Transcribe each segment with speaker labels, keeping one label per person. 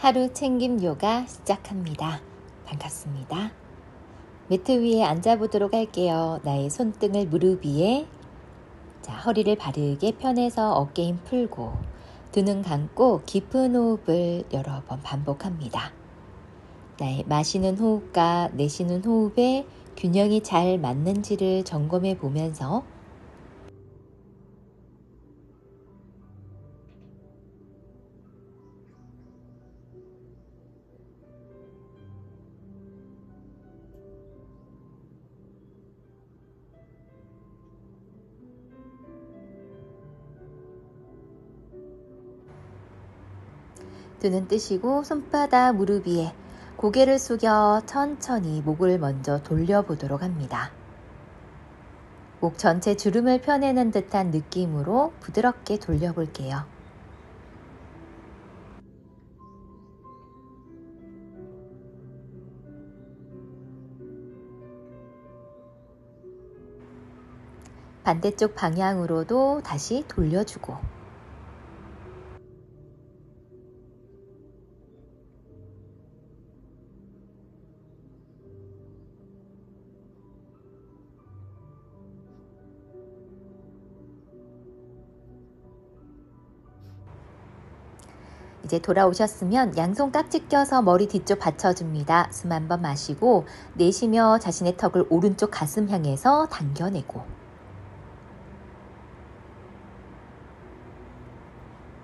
Speaker 1: 하루 챙김 요가 시작합니다. 반갑습니다. 매트 위에 앉아보도록 할게요. 나의 손등을 무릎 위에, 허리를 바르게 펴내서 어깨 힘 풀고 두 눈 감고 깊은 호흡을 여러 번 반복합니다. 나의 마시는 호흡과 내쉬는 호흡에 균형이 잘 맞는지를 점검해 보면서 두 눈 뜨시고 손바닥 무릎 위에 고개를 숙여 천천히 목을 먼저 돌려보도록 합니다. 목 전체 주름을 펴내는 듯한 느낌으로 부드럽게 돌려볼게요. 반대쪽 방향으로도 다시 돌려주고, 이제 돌아오셨으면 양손 깍지 껴서 머리 뒤쪽 받쳐줍니다. 숨 한번 마시고 내쉬며 자신의 턱을 오른쪽 가슴 향해서 당겨내고,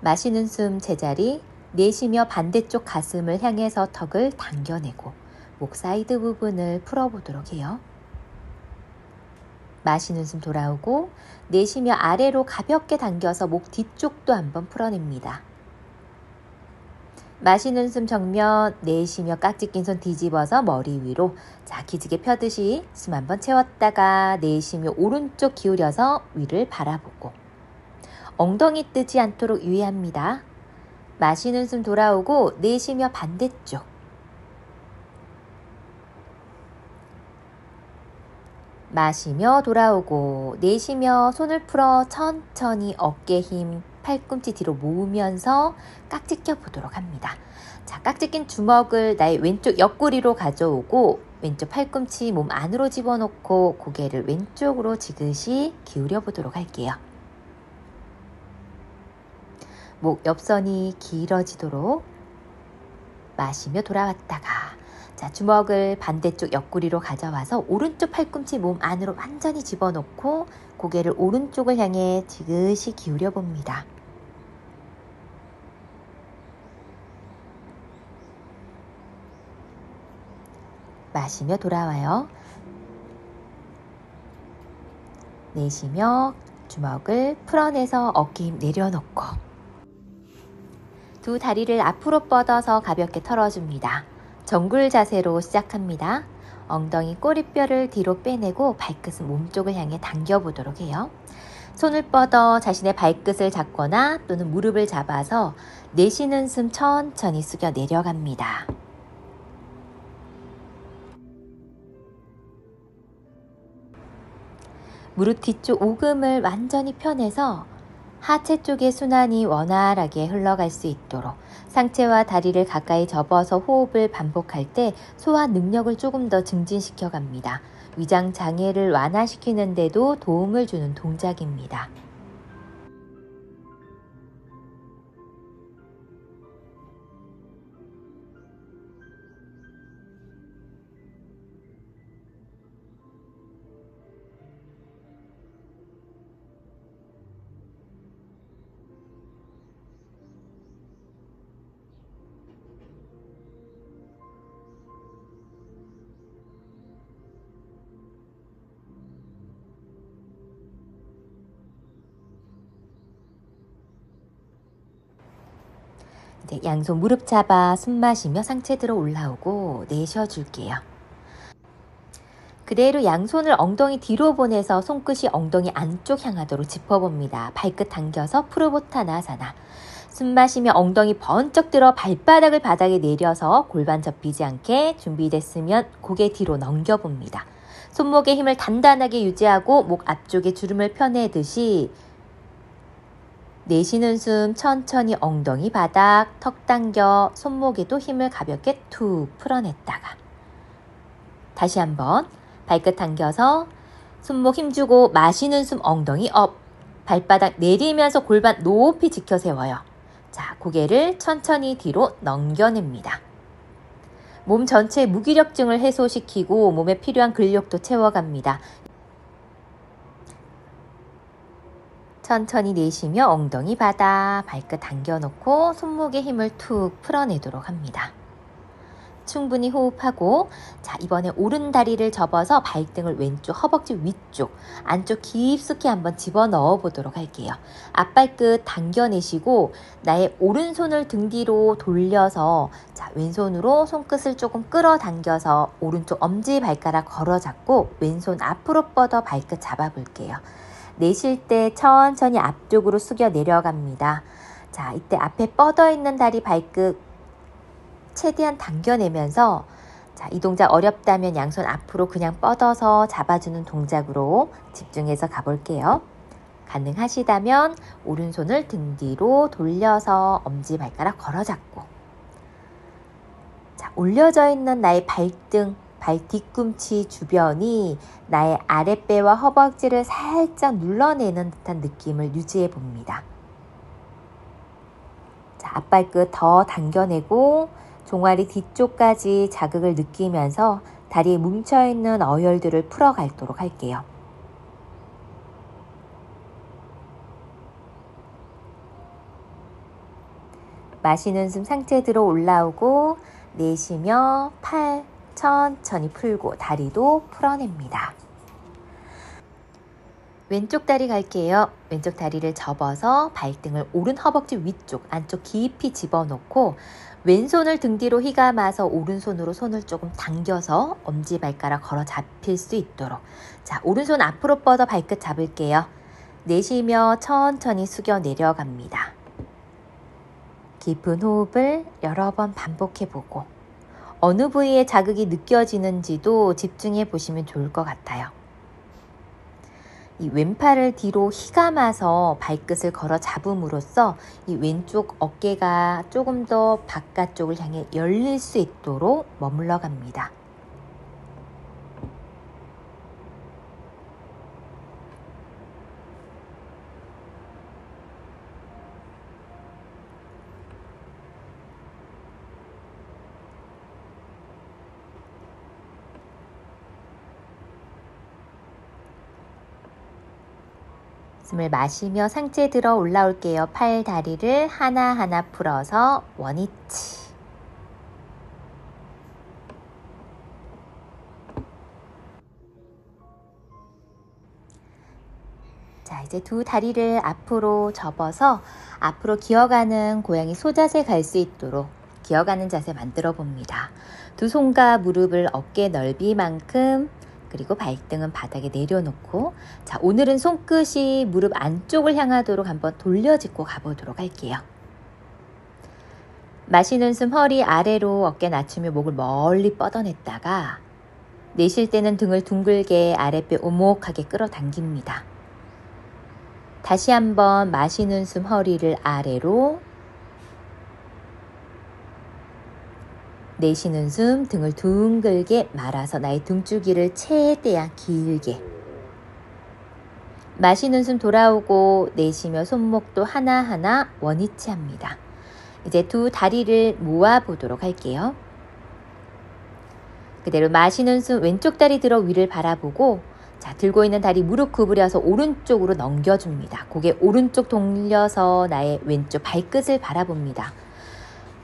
Speaker 1: 마시는 숨 제자리, 내쉬며 반대쪽 가슴을 향해서 턱을 당겨내고 목 사이드 부분을 풀어보도록 해요. 마시는 숨 돌아오고 내쉬며 아래로 가볍게 당겨서 목 뒤쪽도 한번 풀어냅니다. 마시는 숨 정면, 내쉬며 깍지 낀 손 뒤집어서 머리 위로, 기지개 펴듯이 숨 한번 채웠다가 내쉬며 오른쪽 기울여서 위를 바라보고, 엉덩이 뜨지 않도록 유의합니다. 마시는 숨 돌아오고 내쉬며 반대쪽, 마시며 돌아오고 내쉬며 손을 풀어 천천히 어깨 힘, 팔꿈치 뒤로 모으면서 깍지 껴보도록 합니다. 깍지 낀 주먹을 나의 왼쪽 옆구리로 가져오고 왼쪽 팔꿈치 몸 안으로 집어넣고 고개를 왼쪽으로 지그시 기울여 보도록 할게요. 목 옆선이 길어지도록 마시며 돌아왔다가, 주먹을 반대쪽 옆구리로 가져와서 오른쪽 팔꿈치 몸 안으로 완전히 집어넣고 고개를 오른쪽을 향해 지그시 기울여 봅니다. 마시며 돌아와요. 내쉬며 주먹을 풀어내서 어깨 힘 내려놓고 두 다리를 앞으로 뻗어서 가볍게 털어줍니다. 정굴 자세로 시작합니다. 엉덩이 꼬리뼈를 뒤로 빼내고 발끝은 몸쪽을 향해 당겨보도록 해요. 손을 뻗어 자신의 발끝을 잡거나 또는 무릎을 잡아서 내쉬는 숨 천천히 숙여 내려갑니다. 무릎 뒤쪽 오금을 완전히 펴내서 하체 쪽의 순환이 원활하게 흘러갈 수 있도록 상체와 다리를 가까이 접어서 호흡을 반복할 때 소화 능력을 조금 더 증진시켜 갑니다. 위장 장애를 완화시키는 데도 도움을 주는 동작입니다. 양손 무릎 잡아 숨 마시며 상체 들어 올라오고 내쉬어줄게요. 그대로 양손을 엉덩이 뒤로 보내서 손끝이 엉덩이 안쪽 향하도록 짚어봅니다. 발끝 당겨서 푸르보타나사나. 숨 마시며 엉덩이 번쩍 들어 발바닥을 바닥에 내려서 골반 접히지 않게 준비됐으면 고개 뒤로 넘겨봅니다. 손목의 힘을 단단하게 유지하고 목 앞쪽에 주름을 펴내듯이 내쉬는 숨 천천히 엉덩이 바닥, 턱 당겨 손목에도 힘을 가볍게 툭 풀어냈다가 다시 한번 발끝 당겨서 손목 힘주고 마시는 숨 엉덩이 업, 발바닥 내리면서 골반 높이 지켜 세워요. 자, 고개를 천천히 뒤로 넘겨냅니다. 몸 전체의 무기력증을 해소시키고 몸에 필요한 근력도 채워갑니다. 천천히 내쉬며 엉덩이 바닥, 발끝 당겨놓고 손목에 힘을 툭 풀어내도록 합니다. 충분히 호흡하고 자, 이번에 오른 다리를 접어서 발등을 왼쪽 허벅지 위쪽 안쪽 깊숙이 한번 집어넣어 보도록 할게요. 앞발끝 당겨내시고 나의 오른손을 등 뒤로 돌려서 자, 왼손으로 손끝을 조금 끌어당겨서 오른쪽 엄지발가락 걸어잡고 왼손 앞으로 뻗어 발끝 잡아볼게요. 내쉴 때 천천히 앞쪽으로 숙여 내려갑니다. 자, 이때 앞에 뻗어 있는 다리 발끝 최대한 당겨내면서 자, 이 동작 어렵다면 양손 앞으로 그냥 뻗어서 잡아주는 동작으로 집중해서 가볼게요. 가능하시다면 오른손을 등 뒤로 돌려서 엄지발가락 걸어잡고 자, 올려져 있는 나의 발등, 발 뒤꿈치 주변이 나의 아랫배와 허벅지를 살짝 눌러내는 듯한 느낌을 유지해 봅니다. 자, 앞발끝 더 당겨내고 종아리 뒤쪽까지 자극을 느끼면서 다리에 뭉쳐있는 어혈들을 풀어가도록 할게요. 마시는 숨 상체 들어 올라오고 내쉬며 팔 천천히 풀고 다리도 풀어냅니다. 왼쪽 다리 갈게요. 왼쪽 다리를 접어서 발등을 오른 허벅지 위쪽 안쪽 깊이 집어넣고 왼손을 등 뒤로 휘감아서 오른손으로 손을 조금 당겨서 엄지발가락 걸어 잡힐 수 있도록 자, 오른손 앞으로 뻗어 발끝 잡을게요. 내쉬며 천천히 숙여 내려갑니다. 깊은 호흡을 여러 번 반복해보고 어느 부위에 자극이 느껴지는지도 집중해 보시면 좋을 것 같아요. 이 왼팔을 뒤로 휘감아서 발끝을 걸어 잡음으로써 이 왼쪽 어깨가 조금 더 바깥쪽을 향해 열릴 수 있도록 머물러 갑니다. 숨을 마시며 상체 들어 올라올게요. 팔, 다리를 하나하나 풀어서 원위치. 자, 이제 두 다리를 앞으로 접어서 앞으로 기어가는 고양이 소자세 갈 수 있도록 기어가는 자세 만들어 봅니다. 두 손과 무릎을 어깨 넓이만큼 그리고 발등은 바닥에 내려놓고 자, 오늘은 손끝이 무릎 안쪽을 향하도록 한번 돌려짓고 가보도록 할게요. 마시는 숨 허리 아래로 어깨 낮추며 목을 멀리 뻗어냈다가 내쉴 때는 등을 둥글게 아랫배 오목하게 끌어당깁니다. 다시 한번 마시는 숨 허리를 아래로 내쉬는 숨 등을 둥글게 말아서 나의 등줄기를 최대한 길게 마시는 숨 돌아오고 내쉬며 손목도 하나하나 원위치 합니다. 이제 두 다리를 모아 보도록 할게요. 그대로 마시는 숨 왼쪽 다리 들어 위를 바라보고 자, 들고 있는 다리 무릎 구부려서 오른쪽으로 넘겨줍니다. 고개 오른쪽 돌려서 나의 왼쪽 발끝을 바라봅니다.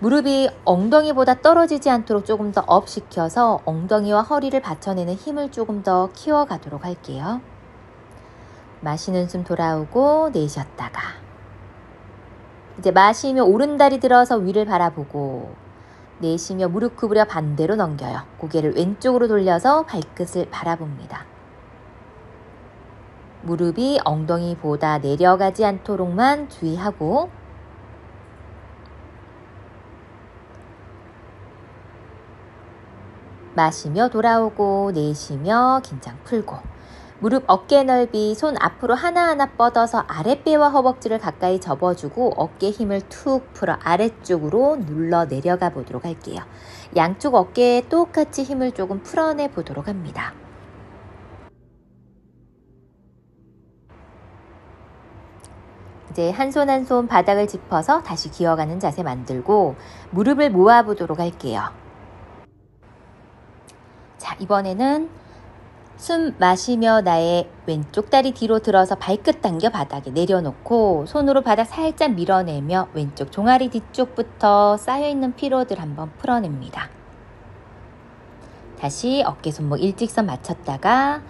Speaker 1: 무릎이 엉덩이보다 떨어지지 않도록 조금 더 업 시켜서 엉덩이와 허리를 받쳐내는 힘을 조금 더 키워가도록 할게요. 마시는 숨 돌아오고 내쉬었다가 이제 마시며 오른다리 들어서 위를 바라보고 내쉬며 무릎 구부려 반대로 넘겨요. 고개를 왼쪽으로 돌려서 발끝을 바라봅니다. 무릎이 엉덩이보다 내려가지 않도록만 주의하고 마시며 돌아오고 내쉬며 긴장 풀고 무릎 어깨 넓이, 손 앞으로 하나하나 뻗어서 아랫배와 허벅지를 가까이 접어주고 어깨 힘을 툭 풀어 아래쪽으로 눌러 내려가 보도록 할게요. 양쪽 어깨에 똑같이 힘을 조금 풀어내 보도록 합니다. 이제 한 손 한 손 바닥을 짚어서 다시 기어가는 자세 만들고 무릎을 모아 보도록 할게요. 자, 이번에는 숨 마시며 나의 왼쪽 다리 뒤로 들어서 발끝 당겨 바닥에 내려놓고 손으로 바닥 살짝 밀어내며 왼쪽 종아리 뒤쪽부터 쌓여있는 피로들 한번 풀어냅니다. 다시 어깨 손목 일직선 맞췄다가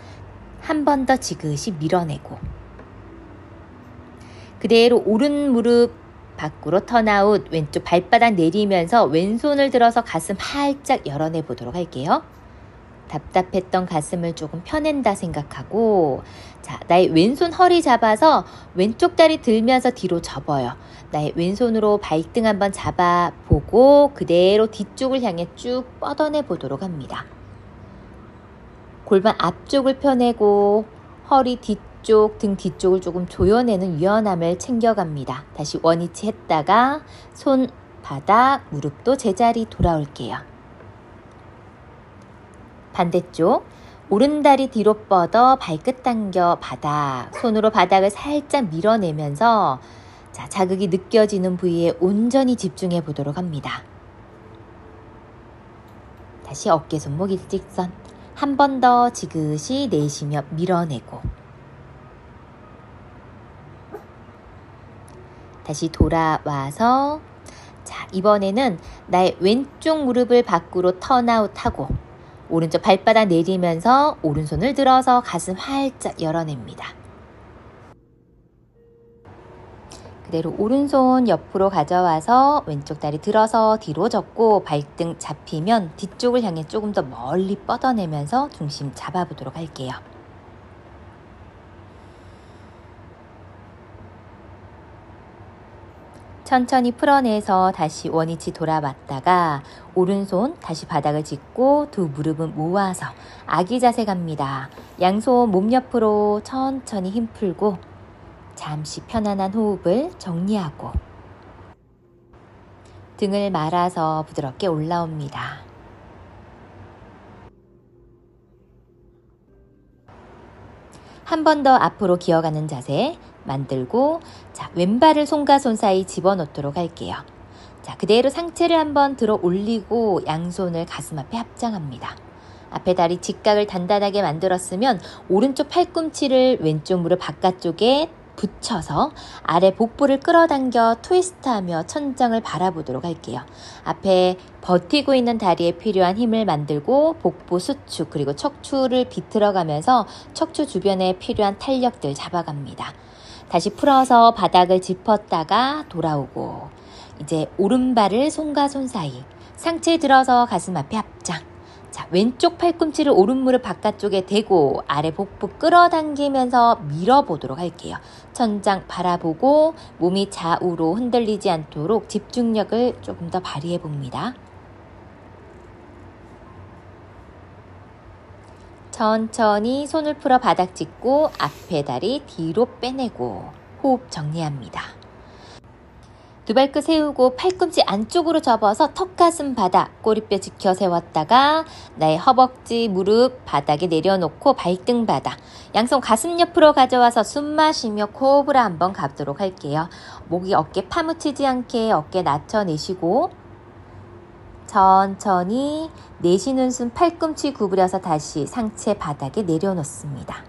Speaker 1: 한 번 더 지그시 밀어내고 그대로 오른 무릎 밖으로 턴아웃, 왼쪽 발바닥 내리면서 왼손을 들어서 가슴 활짝 열어내 보도록 할게요. 답답했던 가슴을 조금 펴낸다 생각하고, 자, 나의 왼손 허리 잡아서 왼쪽 다리 들면서 뒤로 접어요. 나의 왼손으로 발등 한번 잡아보고 그대로 뒤쪽을 향해 쭉 뻗어내 보도록 합니다. 골반 앞쪽을 펴내고 허리 뒤쪽, 등 뒤쪽을 조금 조여내는 유연함을 챙겨갑니다. 다시 원위치 했다가 손, 바닥, 무릎도 제자리 돌아올게요. 반대쪽 오른다리 뒤로 뻗어 발끝 당겨 바닥, 손으로 바닥을 살짝 밀어내면서 자, 자극이 느껴지는 부위에 온전히 집중해 보도록 합니다. 다시 어깨 손목 일직선 한 번 더 지그시 내쉬며 밀어내고 다시 돌아와서 자, 이번에는 나의 왼쪽 무릎을 밖으로 턴아웃하고 오른쪽 발바닥 내리면서 오른손을 들어서 가슴 활짝 열어냅니다. 그대로 오른손 옆으로 가져와서 왼쪽 다리 들어서 뒤로 접고 발등 잡히면 뒤쪽을 향해 조금 더 멀리 뻗어내면서 중심 잡아보도록 할게요. 천천히 풀어내서 다시 원위치 돌아왔다가 오른손 다시 바닥을 짚고 두 무릎은 모아서 아기 자세 갑니다. 양손 몸 옆으로 천천히 힘 풀고 잠시 편안한 호흡을 정리하고 등을 말아서 부드럽게 올라옵니다. 한 번 더 앞으로 기어가는 자세 만들고 자, 왼발을 손과 손 사이 집어넣도록 할게요. 자, 그대로 상체를 한번 들어 올리고 양손을 가슴 앞에 합장합니다. 앞에 다리 직각을 단단하게 만들었으면 오른쪽 팔꿈치를 왼쪽 무릎 바깥쪽에 붙여서 아래 복부를 끌어당겨 트위스트하며 천장을 바라보도록 할게요. 앞에 버티고 있는 다리에 필요한 힘을 만들고 복부 수축 그리고 척추를 비틀어가면서 척추 주변에 필요한 탄력들 잡아갑니다. 다시 풀어서 바닥을 짚었다가 돌아오고 이제 오른발을 손과 손 사이 상체 들어서 가슴 앞에 합장. 자, 왼쪽 팔꿈치를 오른 무릎 바깥쪽에 대고 아래 복부 끌어당기면서 밀어보도록 할게요. 천장 바라보고 몸이 좌우로 흔들리지 않도록 집중력을 조금 더 발휘해 봅니다. 천천히 손을 풀어 바닥 짚고 앞에 다리 뒤로 빼내고 호흡 정리합니다. 두 발끝 세우고 팔꿈치 안쪽으로 접어서 턱 가슴 바닥 꼬리뼈 지켜 세웠다가 나의 허벅지 무릎 바닥에 내려놓고 발등 바닥 양손 가슴 옆으로 가져와서 숨 마시며 코브라 한번 가도록 할게요. 목이 어깨 파묻히지 않게 어깨 낮춰내시고 천천히 내쉬는 숨 팔꿈치 구부려서 다시 상체 바닥에 내려놓습니다.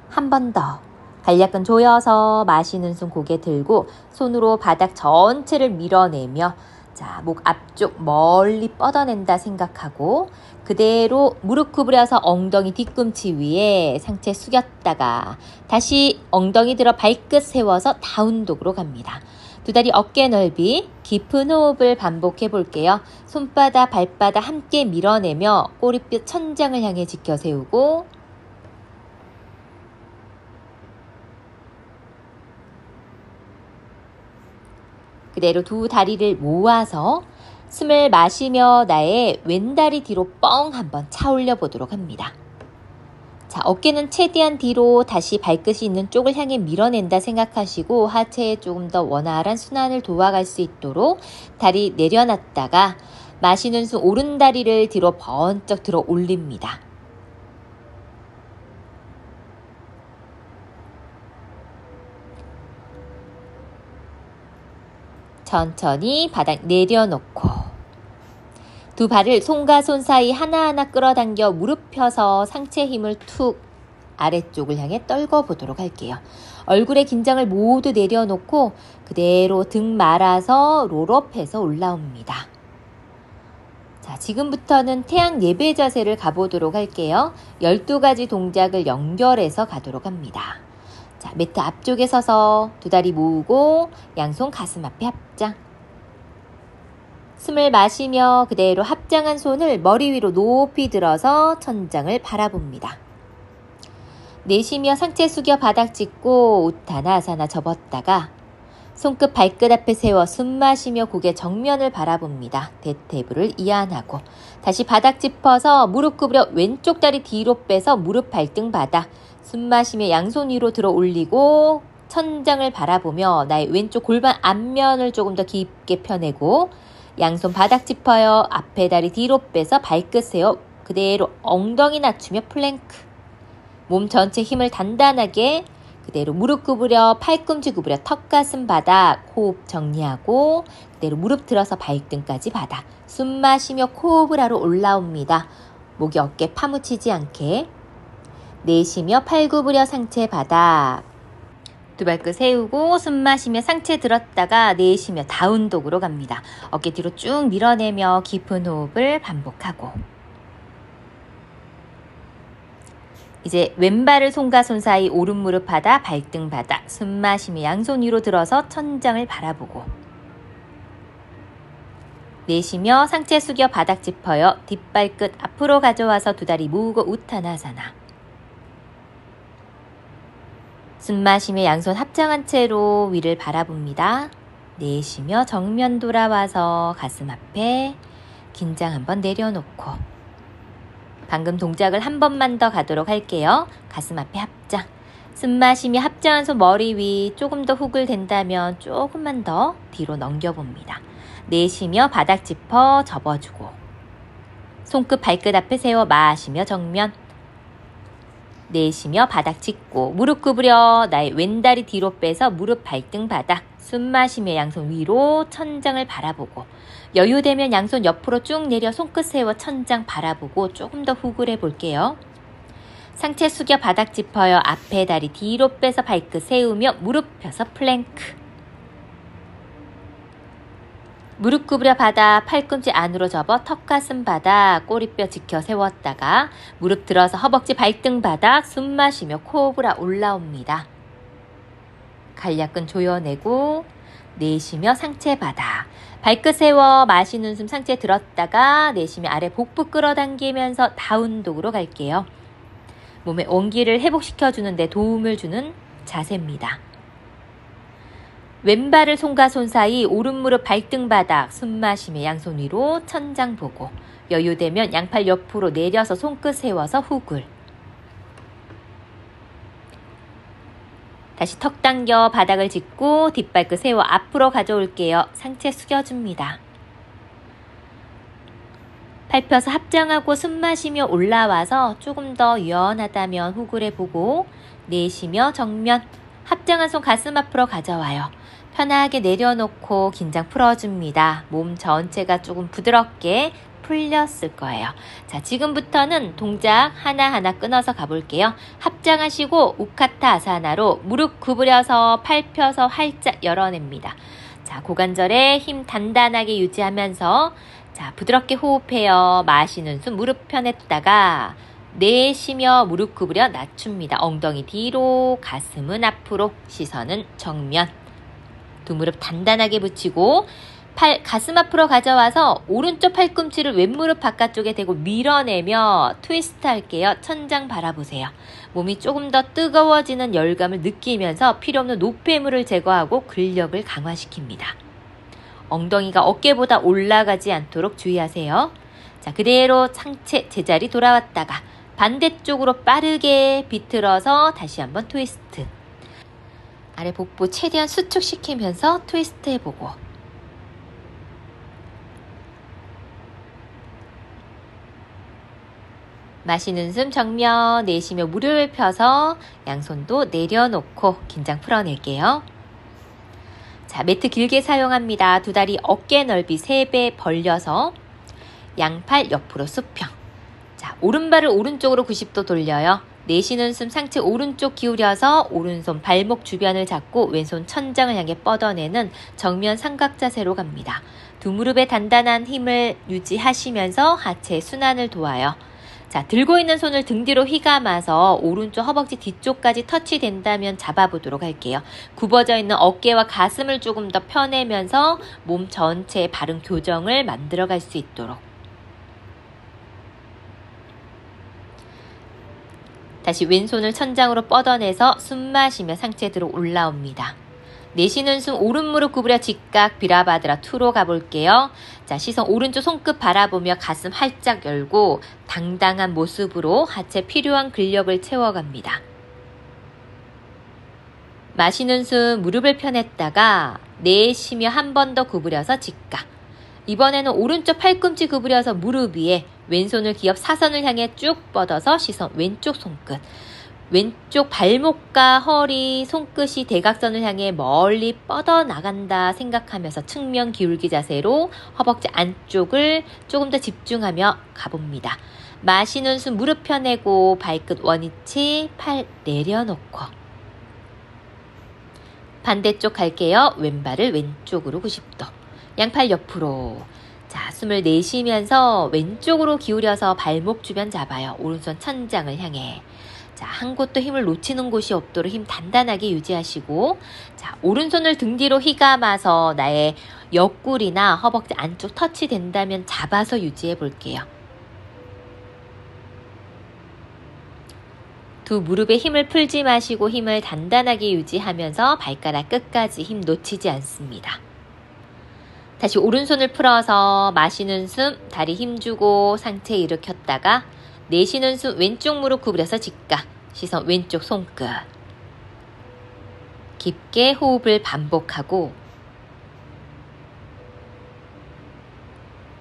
Speaker 1: 한 번 더. 간략근 조여서 마시는 숨 고개 들고 손으로 바닥 전체를 밀어내며 자, 목 앞쪽 멀리 뻗어낸다 생각하고 그대로 무릎 구부려서 엉덩이 뒤꿈치 위에 상체 숙였다가 다시 엉덩이 들어 발끝 세워서 다운독으로 갑니다. 두 다리 어깨 넓이 깊은 호흡을 반복해 볼게요. 손바닥 발바닥 함께 밀어내며 꼬리뼈 천장을 향해 지켜 세우고 그대로 두 다리를 모아서 숨을 마시며 나의 왼다리 뒤로 뻥 한번 차 올려 보도록 합니다. 자, 어깨는 최대한 뒤로 다시 발끝이 있는 쪽을 향해 밀어낸다 생각하시고 하체에 조금 더 원활한 순환을 도와갈 수 있도록 다리 내려놨다가 마시는 숨 오른 다리를 뒤로 번쩍 들어 올립니다. 천천히 바닥 내려놓고 두 발을 손과 손 사이 하나하나 끌어당겨 무릎 펴서 상체 힘을 툭 아래쪽을 향해 떨궈 보도록 할게요. 얼굴의 긴장을 모두 내려놓고 그대로 등 말아서 롤업해서 올라옵니다. 자, 지금부터는 태양 예배 자세를 가보도록 할게요. 12가지 동작을 연결해서 가도록 합니다. 자, 매트 앞쪽에 서서 두 다리 모으고 양손 가슴 앞에 합장. 숨을 마시며 그대로 합장한 손을 머리 위로 높이 들어서 천장을 바라봅니다. 내쉬며 상체 숙여 바닥 짚고 우타나아사나 접었다가 손끝 발끝 앞에 세워 숨 마시며 고개 정면을 바라봅니다. 대퇴부를 이완하고 다시 바닥 짚어서 무릎 구부려 왼쪽 다리 뒤로 빼서 무릎 발등 바닥 숨 마시며 양손 위로 들어 올리고 천장을 바라보며 나의 왼쪽 골반 앞면을 조금 더 깊게 펴내고 양손 바닥 짚어요. 앞에 다리 뒤로 빼서 발끝 세워 그대로 엉덩이 낮추며 플랭크. 몸 전체 힘을 단단하게 그대로 무릎 구부려 팔꿈치 구부려 턱 가슴 바닥 호흡 정리하고 그대로 무릎 들어서 발등까지 바닥 숨 마시며 코브라로 올라옵니다. 목이 어깨 파묻히지 않게 내쉬며 팔 구부려 상체 바닥 두 발끝 세우고 숨 마시며 상체 들었다가 내쉬며 다운독으로 갑니다. 어깨 뒤로 쭉 밀어내며 깊은 호흡을 반복하고 이제 왼발을 손과 손 사이 오른 무릎 바닥 발등 바닥 숨 마시며 양손 위로 들어서 천장을 바라보고 내쉬며 상체 숙여 바닥 짚어요. 뒷발끝 앞으로 가져와서 두 다리 모으고 우타나아사나 숨 마시며 양손 합장한 채로 위를 바라봅니다. 내쉬며 정면 돌아와서 가슴 앞에 긴장 한번 내려놓고 방금 동작을 한 번만 더 가도록 할게요. 가슴 앞에 합장. 숨 마시며 합장한 손 머리 위 조금 더 훅을 댄다면 조금만 더 뒤로 넘겨봅니다. 내쉬며 바닥 짚어 접어주고 손끝 발끝 앞에 세워 마시며 정면 내쉬며 바닥 짚고 무릎 구부려 나의 왼다리 뒤로 빼서 무릎 발등 바닥 숨 마시며 양손 위로 천장을 바라보고 여유되면 양손 옆으로 쭉 내려 손끝 세워 천장 바라보고 조금 더 훅을 해볼게요. 상체 숙여 바닥 짚어요. 앞에 다리 뒤로 빼서 발끝 세우며 무릎 펴서 플랭크 무릎 구부려 바닥 팔꿈치 안으로 접어 턱 가슴 바닥 꼬리뼈 지켜 세웠다가 무릎 들어서 허벅지 발등 바닥 숨 마시며 코브라 올라옵니다. 간략근 조여내고 내쉬며 상체 바닥 발끝 세워 마시는 숨 상체 들었다가 내쉬며 아래 복부 끌어당기면서 다운독으로 갈게요. 몸의 온기를 회복시켜주는 데 도움을 주는 자세입니다. 왼발을 손과 손 사이 오른 무릎 발등 바닥 숨 마시며 양손 위로 천장 보고 여유되면 양팔 옆으로 내려서 손끝 세워서 훅을 다시 턱 당겨 바닥을 짚고 뒷발끝 세워 앞으로 가져올게요. 상체 숙여줍니다. 팔 펴서 합장하고 숨 마시며 올라와서 조금 더 유연하다면 훅을 해보고 내쉬며 정면 합장한 손 가슴 앞으로 가져와요. 편하게 내려놓고 긴장 풀어줍니다. 몸 전체가 조금 부드럽게 풀렸을 거예요. 자, 지금부터는 동작 하나하나 끊어서 가볼게요. 합장하시고 우카타 아사나로 무릎 구부려서 팔 펴서 활짝 열어냅니다. 자, 고관절에 힘 단단하게 유지하면서 자, 부드럽게 호흡해요. 마시는 숨 무릎 펴냈다가 내쉬며 무릎 구부려 낮춥니다. 엉덩이 뒤로, 가슴은 앞으로, 시선은 정면. 두 무릎 단단하게 붙이고 팔 가슴 앞으로 가져와서 오른쪽 팔꿈치를 왼무릎 바깥쪽에 대고 밀어내며 트위스트 할게요. 천장 바라보세요. 몸이 조금 더 뜨거워지는 열감을 느끼면서 필요없는 노폐물을 제거하고 근력을 강화시킵니다. 엉덩이가 어깨보다 올라가지 않도록 주의하세요. 자, 그대로 상체 제자리 돌아왔다가 반대쪽으로 빠르게 비틀어서 다시 한번 트위스트. 아래 복부 최대한 수축시키면서 트위스트 해보고, 마시는 숨 정면 내쉬며 무릎을 펴서 양손도 내려놓고 긴장 풀어낼게요. 자, 매트 길게 사용합니다. 두 다리 어깨 넓이 3배 벌려서 양팔 옆으로 수평. 자, 오른발을 오른쪽으로 90도 돌려요. 내쉬는 숨 상체 오른쪽 기울여서 오른손 발목 주변을 잡고 왼손 천장을 향해 뻗어내는 정면 삼각 자세로 갑니다. 두 무릎에 단단한 힘을 유지하시면서 하체 순환을 도와요. 자, 들고 있는 손을 등 뒤로 휘감아서 오른쪽 허벅지 뒤쪽까지 터치된다면 잡아보도록 할게요. 굽어져 있는 어깨와 가슴을 조금 더 펴내면서 몸 전체의 바른 교정을 만들어갈 수 있도록. 다시 왼손을 천장으로 뻗어내서 숨 마시며 상체 들어 올라옵니다. 내쉬는 숨 오른 무릎 구부려 직각 비라바드라 2로 가볼게요. 자, 시선 오른쪽 손끝 바라보며 가슴 활짝 열고 당당한 모습으로 하체 필요한 근력을 채워갑니다. 마시는 숨 무릎을 펴냈다가 내쉬며 한 번 더 구부려서 직각. 이번에는 오른쪽 팔꿈치 구부려서 무릎 위에 왼손을 기업 사선을 향해 쭉 뻗어서 시선 왼쪽 손끝. 왼쪽 발목과 허리, 손끝이 대각선을 향해 멀리 뻗어나간다 생각하면서 측면 기울기 자세로 허벅지 안쪽을 조금 더 집중하며 가봅니다. 마시는 숨 무릎 펴내고 발끝 원위치, 팔 내려놓고. 반대쪽 갈게요. 왼발을 왼쪽으로 90도. 양팔 옆으로. 자, 숨을 내쉬면서 왼쪽으로 기울여서 발목 주변 잡아요. 오른손 천장을 향해. 자, 한 곳도 힘을 놓치는 곳이 없도록 힘 단단하게 유지하시고, 자, 오른손을 등 뒤로 휘감아서 나의 옆구리나 허벅지 안쪽 터치된다면 잡아서 유지해 볼게요. 두 무릎에 힘을 풀지 마시고 힘을 단단하게 유지하면서 발가락 끝까지 힘 놓치지 않습니다. 다시 오른손을 풀어서 마시는 숨 다리 힘주고 상체 일으켰다가 내쉬는 숨 왼쪽 무릎 구부려서 직각, 시선 왼쪽 손끝. 깊게 호흡을 반복하고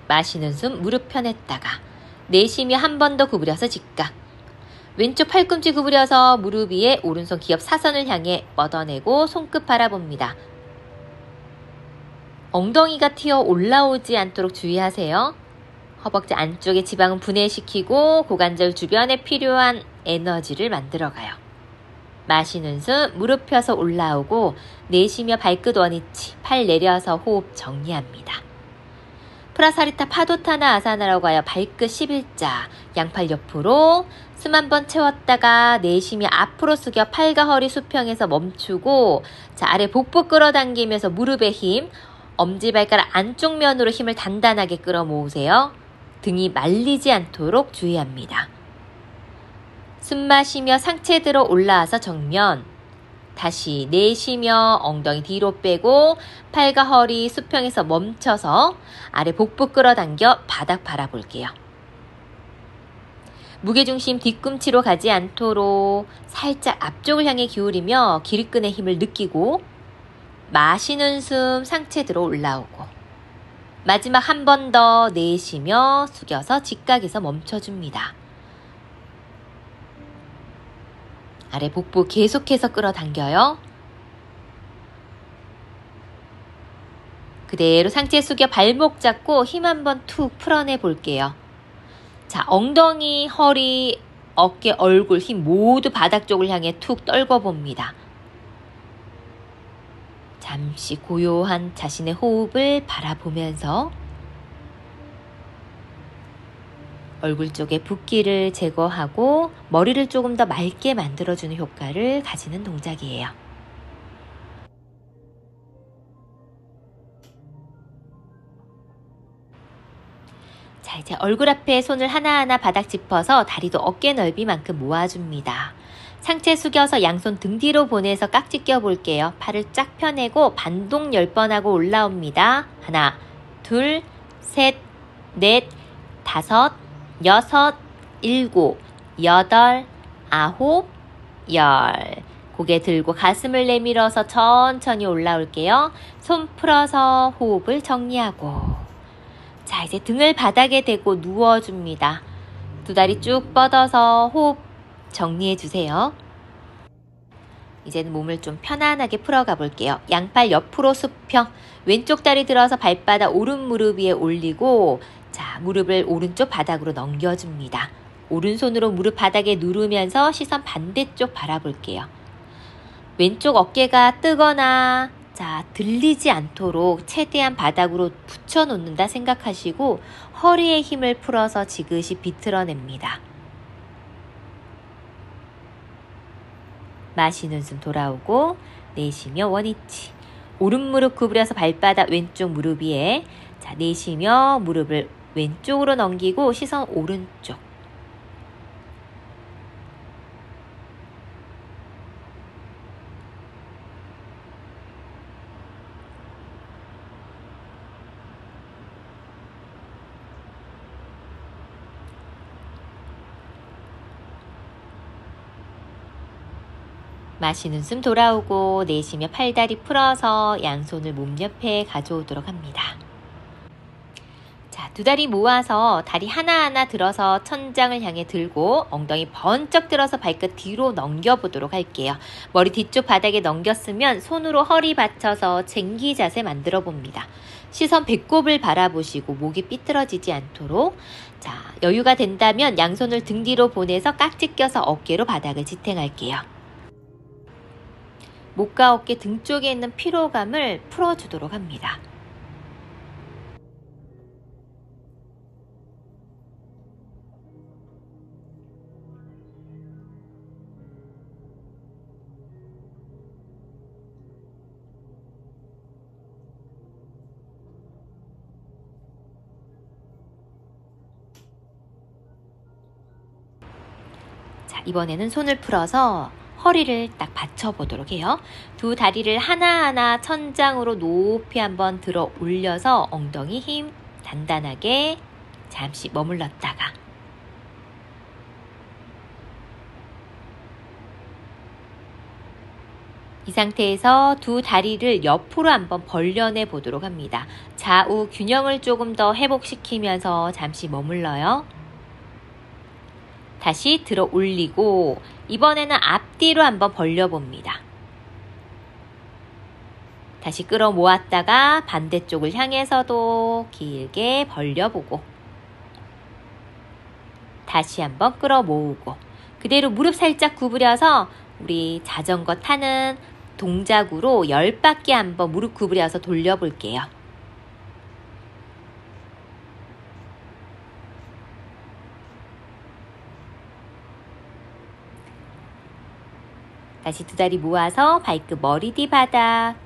Speaker 1: 마시는 숨 무릎 펴냈다가 내쉬며 한 번 더 구부려서 직각. 왼쪽 팔꿈치 구부려서 무릎 위에 오른손 기업 사선을 향해 뻗어내고 손끝 바라봅니다. 엉덩이가 튀어 올라오지 않도록 주의하세요. 허벅지 안쪽의 지방은 분해시키고 고관절 주변에 필요한 에너지를 만들어가요. 마시는 숨 무릎 펴서 올라오고 내쉬며 발끝 원위치, 팔 내려서 호흡 정리합니다. 프라사리타 파도타나 아사나라고 하여 발끝 11자, 양팔 옆으로 숨 한 번 채웠다가 내쉬며 앞으로 숙여 팔과 허리 수평해서 멈추고, 자, 아래 복부 끌어당기면서 무릎에 힘, 엄지발가락 안쪽 면으로 힘을 단단하게 끌어모으세요. 등이 말리지 않도록 주의합니다. 숨 마시며 상체 들어 올라와서 정면, 다시 내쉬며 엉덩이 뒤로 빼고 팔과 허리 수평에서 멈춰서 아래 복부 끌어당겨 바닥 바라볼게요. 무게중심 뒤꿈치로 가지 않도록 살짝 앞쪽을 향해 기울이며 길끈의 힘을 느끼고 마시는 숨 상체 들어 올라오고 마지막 한 번 더 내쉬며 숙여서 직각에서 멈춰줍니다. 아래 복부 계속해서 끌어당겨요. 그대로 상체 숙여 발목 잡고 힘 한번 툭 풀어내 볼게요. 자, 엉덩이, 허리, 어깨, 얼굴 힘 모두 바닥 쪽을 향해 툭 떨궈 봅니다. 잠시 고요한 자신의 호흡을 바라보면서 얼굴 쪽에 붓기를 제거하고 머리를 조금 더 맑게 만들어주는 효과를 가지는 동작이에요. 자, 이제 얼굴 앞에 손을 하나하나 바닥 짚어서 다리도 어깨 넓이만큼 모아줍니다. 상체 숙여서 양손 등 뒤로 보내서 깍지 껴볼게요. 팔을 쫙 펴내고 반동 10번 하고 올라옵니다. 하나, 둘, 셋, 넷, 다섯, 여섯, 일곱, 여덟, 아홉, 열. 고개 들고 가슴을 내밀어서 천천히 올라올게요. 손 풀어서 호흡을 정리하고. 자, 이제 등을 바닥에 대고 누워줍니다. 두 다리 쭉 뻗어서 호흡 정리해주세요. 이제는 몸을 좀 편안하게 풀어가 볼게요. 양팔 옆으로 수평, 왼쪽 다리 들어서 발바닥 오른 무릎 위에 올리고, 자, 무릎을 오른쪽 바닥으로 넘겨줍니다. 오른손으로 무릎 바닥에 누르면서 시선 반대쪽 바라볼게요. 왼쪽 어깨가 뜨거나 자, 들리지 않도록 최대한 바닥으로 붙여놓는다 생각하시고 허리에 힘을 풀어서 지그시 비틀어냅니다. 마시는 숨 돌아오고 내쉬며 원위치. 오른 무릎 구부려서 발바닥 왼쪽 무릎 위에, 자, 내쉬며 무릎을 왼쪽으로 넘기고 시선 오른쪽. 마시는 숨 돌아오고 내쉬며 팔다리 풀어서 양손을 몸 옆에 가져오도록 합니다. 자, 두 다리 모아서 다리 하나하나 들어서 천장을 향해 들고 엉덩이 번쩍 들어서 발끝 뒤로 넘겨보도록 할게요. 머리 뒤쪽 바닥에 넘겼으면 손으로 허리 받쳐서 쟁기 자세 만들어 봅니다. 시선 배꼽을 바라보시고 목이 삐뚤어지지 않도록, 자, 여유가 된다면 양손을 등 뒤로 보내서 깍지 껴서 어깨로 바닥을 지탱할게요. 목과 어깨 등 쪽에 있는 피로감을 풀어주도록 합니다. 자, 이번에는 손을 풀어서 허리를 딱 받쳐보도록 해요. 두 다리를 하나하나 천장으로 높이 한번 들어 올려서 엉덩이 힘 단단하게 잠시 머물렀다가, 이 상태에서 두 다리를 옆으로 한번 벌려내 보도록 합니다. 좌우 균형을 조금 더 회복시키면서 잠시 머물러요. 다시 들어 올리고 이번에는 앞뒤로 한번 벌려봅니다. 다시 끌어 모았다가 반대쪽을 향해서도 길게 벌려보고 다시 한번 끌어 모으고 그대로 무릎 살짝 구부려서 우리 자전거 타는 동작으로 10바퀴 한번 무릎 구부려서 돌려볼게요. 다시 두 다리 모아서 발끝 머리 뒤 바닥,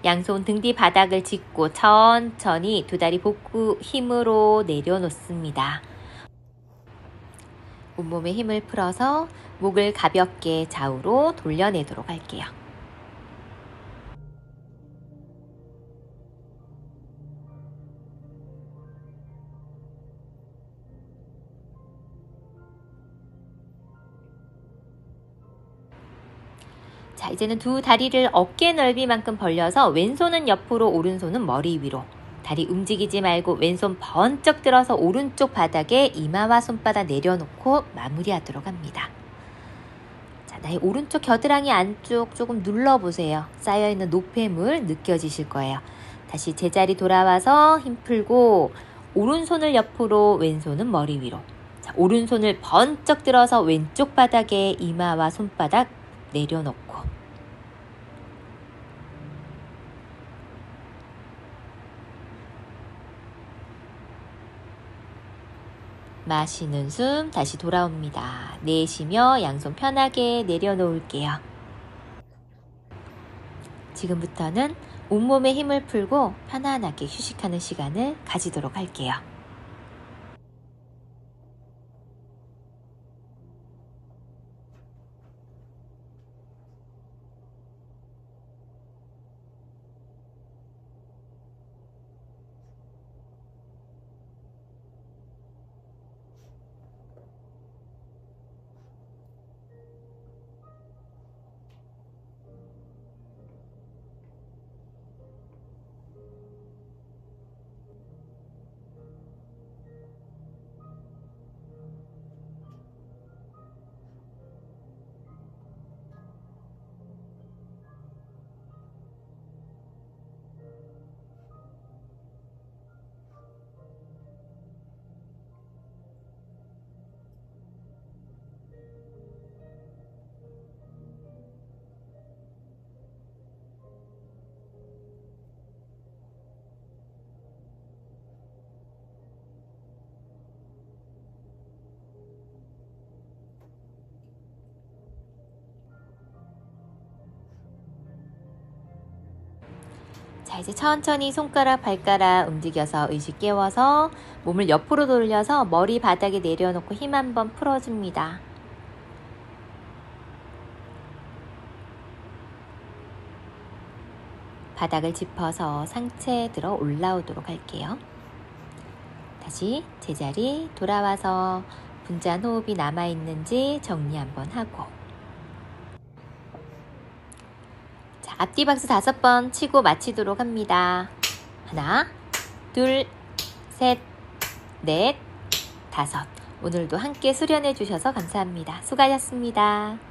Speaker 1: 양손 등 뒤 바닥을 짚고 천천히 두 다리 복부 힘으로 내려놓습니다. 온몸에 힘을 풀어서 목을 가볍게 좌우로 돌려내도록 할게요. 자, 이제는 두 다리를 어깨 넓이만큼 벌려서 왼손은 옆으로 오른손은 머리 위로, 다리 움직이지 말고 왼손 번쩍 들어서 오른쪽 바닥에 이마와 손바닥 내려놓고 마무리하도록 합니다. 자, 나의 오른쪽 겨드랑이 안쪽 조금 눌러보세요. 쌓여있는 노폐물 느껴지실 거예요. 다시 제자리 돌아와서 힘 풀고 오른손을 옆으로 왼손은 머리 위로, 자, 오른손을 번쩍 들어서 왼쪽 바닥에 이마와 손바닥 내려놓고 마시는 숨 다시 돌아옵니다. 내쉬며 양손 편하게 내려놓을게요. 지금부터는 온몸에 힘을 풀고 편안하게 휴식하는 시간을 가지도록 할게요. 이제 천천히 손가락, 발가락 움직여서 의식 깨워서 몸을 옆으로 돌려서 머리 바닥에 내려놓고 힘 한번 풀어줍니다. 바닥을 짚어서 상체 들어 올라오도록 할게요. 다시 제자리 돌아와서 분잔 호흡이 남아있는지 정리 한번 하고, 자, 앞뒤 박수 5번 치고 마치도록 합니다. 하나, 둘, 셋, 넷, 5. 오늘도 함께 수련해 주셔서 감사합니다. 수고하셨습니다.